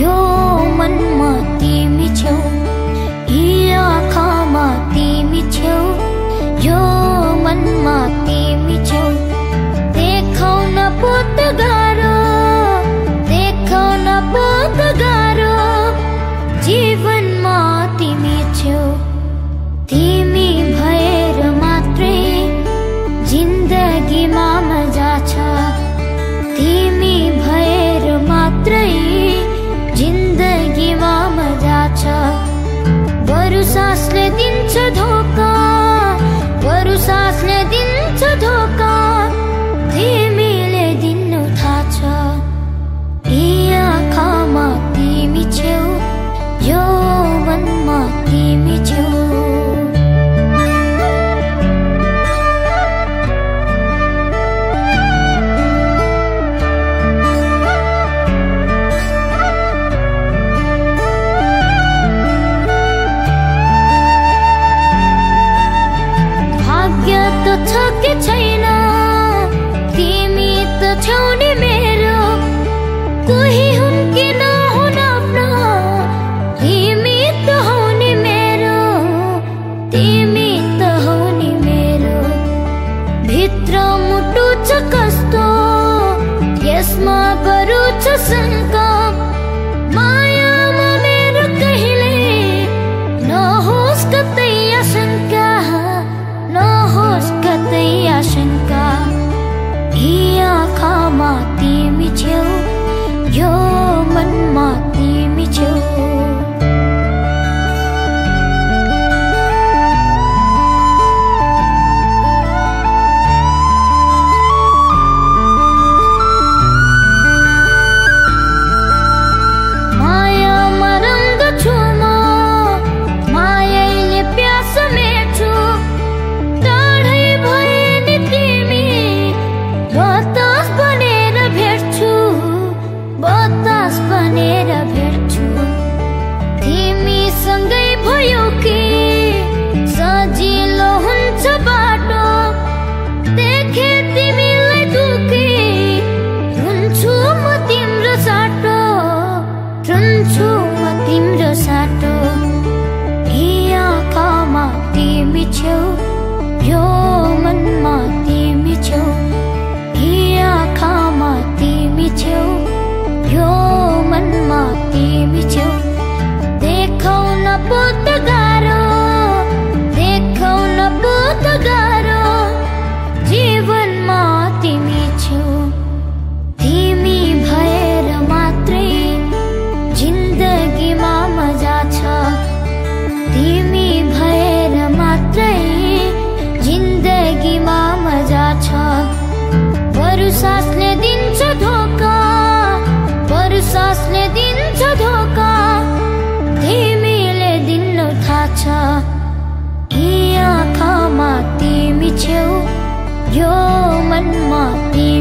यो मनमा तिमी छेउ, यी आँखामा तिमी छेउ, यो मनमा तिमी छेउ। देखाउन बहुत गाह्रो, देखाउन बहुत गाह्रो, जीवनमा तिमी छेउ। तिमी भएर मात्रै जिन्दगीमा मजा छ, तिमी भएर मात्रै जिन्दगीमा मजा छ। बरु सासले दिन्छ धोका, बरु सासले दिन्छ धोका, तिमीले दिनु थाहा छ। यी आँखामा तिमी छेउ, यो मनमा तिमी छेउ। भाग्य त छ कि छैन, तिमी त छौ नि मेरो। कोही हुन् कि नहुन् आफ्ना, तिमी त हौ नि मेरो, तिमी त हौ नि मेरो। भित्र मुटु छ कस्तो, यसमा बरु छ शङ्का। मायामा मेरो कहिले नहोस् कतै आशंका, नहोस् कतै आशंका। यी आँखामा तिमी छेउ, यो मनमा तिमी छेउ। मायामा रङ्गछु म, मायाले प्यास मेट्छु। टाढै भए नि तिमी, बतास बनेर भेट्छु, बतास बनेर भेट्छु। तिमीसँगै भयो कि सजिलो हुन्छ बाटो, देखे तिमीलाई दुखी हुन्छु म तिम्रो साटो, रुन्छु म तिम्रो साटो। यी आँखामा तिमी छेउ, यो मनमा तिमी छेउ। यी आँखामा तिमी छेउ, यो मनमा तिमी छेउ। देखाउन बहुत गाह्रो, देखाउन बहुत गाह्रो, जीवनमा तिमी छेउ। तिमी भएर मात्रै जिन्दगीमा मजा छ, तिमी भएर मात्रै जिन्दगीमा मजा छ। बरु सासले दिन्छ धोका, बरु सासले दिन्छ धोका, तिमीले दिनु थाहा छ। यी आँखामा तिमी छेउ, यो मनमा तिमी